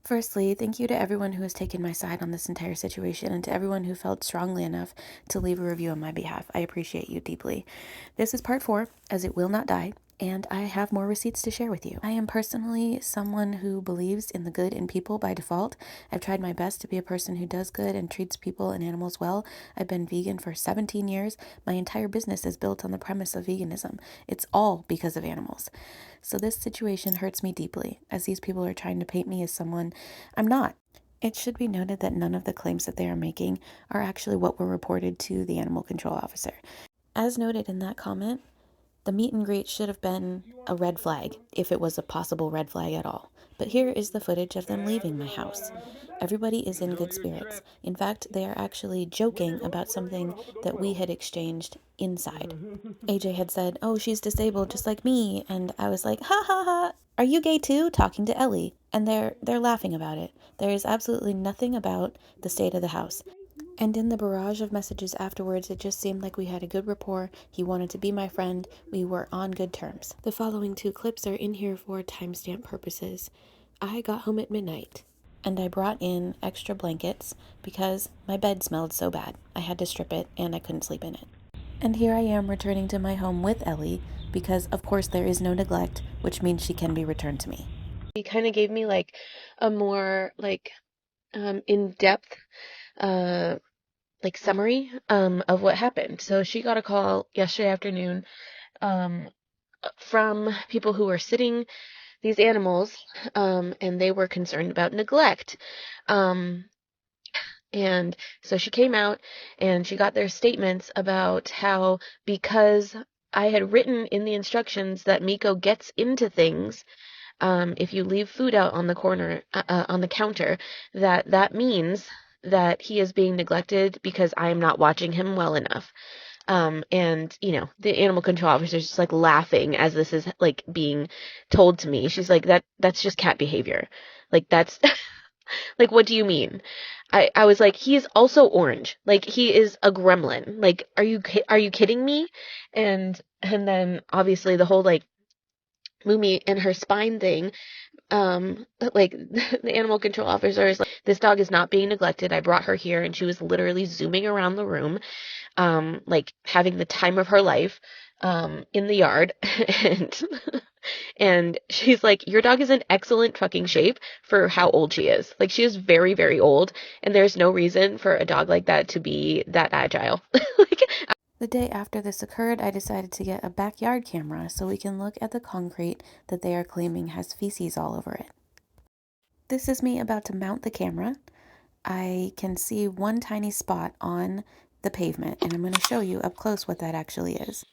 Firstly, thank you to everyone who has taken my side on this entire situation and to everyone who felt strongly enough to leave a review on my behalf. I appreciate you deeply. This is part 4, as it will not die, and I have more receipts to share with you. I am personally someone who believes in the good in people by default. I've tried my best to be a person who does good and treats people and animals well. I've been vegan for 17 years. My entire business is built on the premise of veganism. It's all because of animals. So this situation hurts me deeply, as these people are trying to paint me as someone I'm not. It should be noted that none of the claims that they are making are actually what were reported to the animal control officer. As noted in that comment, the meet and greet should have been a red flag, if it was a possible red flag at all. But here is the footage of them leaving my house. Everybody is in good spirits. In fact, they are actually joking about something that we had exchanged inside. AJ had said, "Oh, she's disabled just like me." And I was like, "Ha ha ha. Are you gay too?" talking to Ellie. And they're laughing about it. There is absolutely nothing about the state of the house. And in the barrage of messages afterwards, it just seemed like we had a good rapport. He wanted to be my friend. We were on good terms. The following 2 clips are in here for timestamp purposes. I got home at midnight, and I brought in extra blankets because my bed smelled so bad. I had to strip it, and I couldn't sleep in it. And here I am returning to my home with Ellie because, of course, there is no neglect, which means she can be returned to me. He kind of gave me like a more in-depth summary of what happened. So she got a call yesterday afternoon from people who were sitting these animals, and they were concerned about neglect. And so she came out and she got their statements about how, because I had written in the instructions that Miko gets into things if you leave food out on the corner, on the counter, that means that he is being neglected because I am not watching him well enough. And the animal control officer is just like laughing as this is like being told to me. She's like, that's just cat behavior. Like that's like, what do you mean? I was like, he is also orange. Like, he is a gremlin. Like, are you kidding me? And then obviously the whole like Mumi and her spine thing, like the animal control officer is like, this dog is not being neglected. I brought her here and she was literally zooming around the room, like having the time of her life, in the yard. and and she's like, your dog is in excellent fucking shape for how old she is. Like, she is very, very old, and there's no reason for a dog like that to be that agile. The day after this occurred, I decided to get a backyard camera so we can look at the concrete that they are claiming has feces all over it. This is me about to mount the camera. I can see one tiny spot on the pavement, and I'm going to show you up close what that actually is.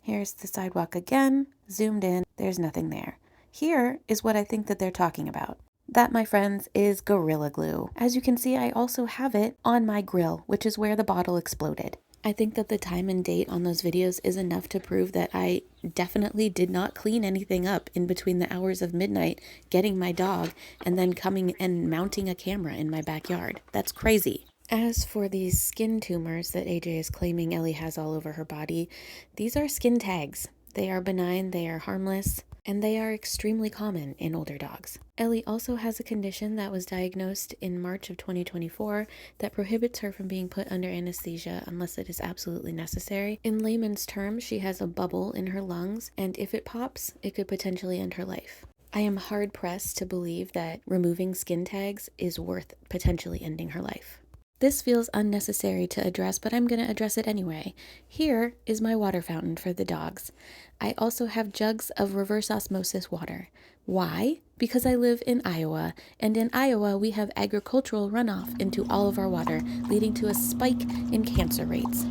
Here's the sidewalk again, zoomed in, there's nothing there. Here is what I think that they're talking about. That, my friends, is Gorilla Glue. As you can see, I also have it on my grill, which is where the bottle exploded. I think that the time and date on those videos is enough to prove that I definitely did not clean anything up in between the hours of midnight, getting my dog, and then coming and mounting a camera in my backyard. That's crazy. As for these skin tumors that AJ is claiming Ellie has all over her body, these are skin tags. They are benign, they are harmless, and they are extremely common in older dogs. Ellie also has a condition that was diagnosed in March of 2024 that prohibits her from being put under anesthesia unless it is absolutely necessary. In layman's terms, she has a bubble in her lungs, and if it pops, it could potentially end her life. I am hard-pressed to believe that removing skin tags is worth potentially ending her life. This feels unnecessary to address, but I'm going to address it anyway. Here is my water fountain for the dogs. I also have jugs of reverse osmosis water. Why? Because I live in Iowa, and in Iowa we have agricultural runoff into all of our water, leading to a spike in cancer rates.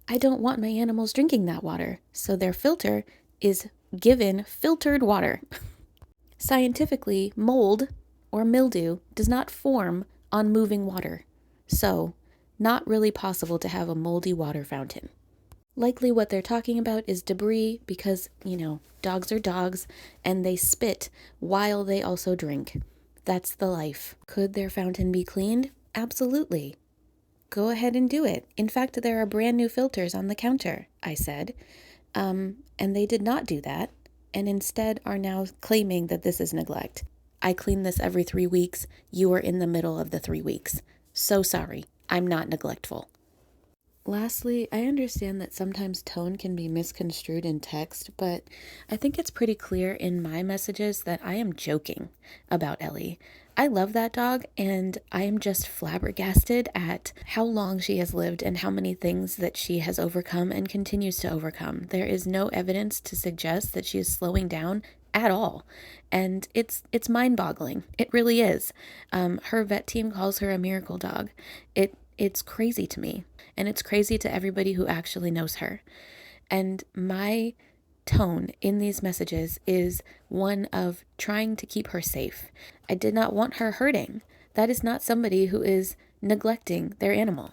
I don't want my animals drinking that water, so their filter is given filtered water. Scientifically, mold or mildew does not form on moving water. So, not really possible to have a moldy water fountain. Likely what they're talking about is debris because, dogs are dogs and they spit while they also drink. That's the life. Could their fountain be cleaned? Absolutely. Go ahead and do it. In fact, there are brand new filters on the counter, I said. And they did not do that and instead are now claiming that this is neglect. I clean this every 3 weeks. You are in the middle of the 3 weeks. So sorry. I'm not neglectful. Lastly, I understand that sometimes tone can be misconstrued in text, but I think it's pretty clear in my messages that I am joking about Ellie. I love that dog, and I am just flabbergasted at how long she has lived and how many things that she has overcome and continues to overcome. There is no evidence to suggest that she is slowing down at all, and it's mind-boggling. It really is. Her vet team calls her a miracle dog. It's crazy to me, and it's crazy to everybody who actually knows her. And my tone in these messages is one of trying to keep her safe. I did not want her hurting. That is not somebody who is neglecting their animal.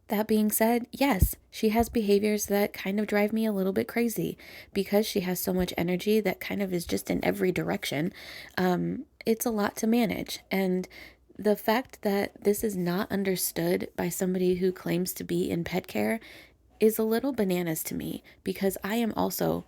That being said, yes, she has behaviors that kind of drive me a little bit crazy because she has so much energy that kind of is just in every direction. It's a lot to manage. And the fact that this is not understood by somebody who claims to be in pet care is a little bananas to me because I am also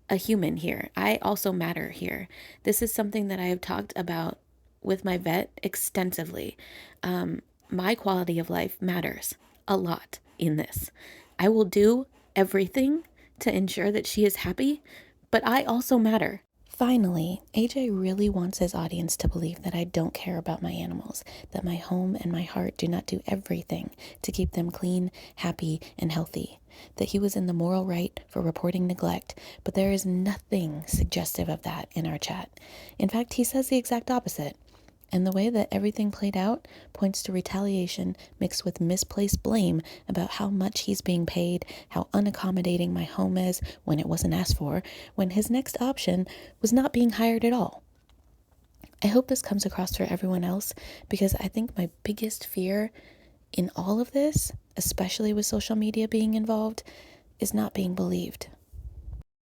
a human here. I also matter here. This is something that I have talked about with my vet extensively. My quality of life matters a lot in this. I will do everything to ensure that she is happy, but I also matter. Finally, AJ really wants his audience to believe that I don't care about my animals, that my home and my heart do not do everything to keep them clean, happy, and healthy, that he was in the moral right for reporting neglect, but there is nothing suggestive of that in our chat. In fact, he says the exact opposite. And the way that everything played out points to retaliation mixed with misplaced blame about how much he's being paid, how unaccommodating my home is when it wasn't asked for, when his next option was not being hired at all. I hope this comes across for everyone else because I think my biggest fear in all of this, especially with social media being involved, is not being believed.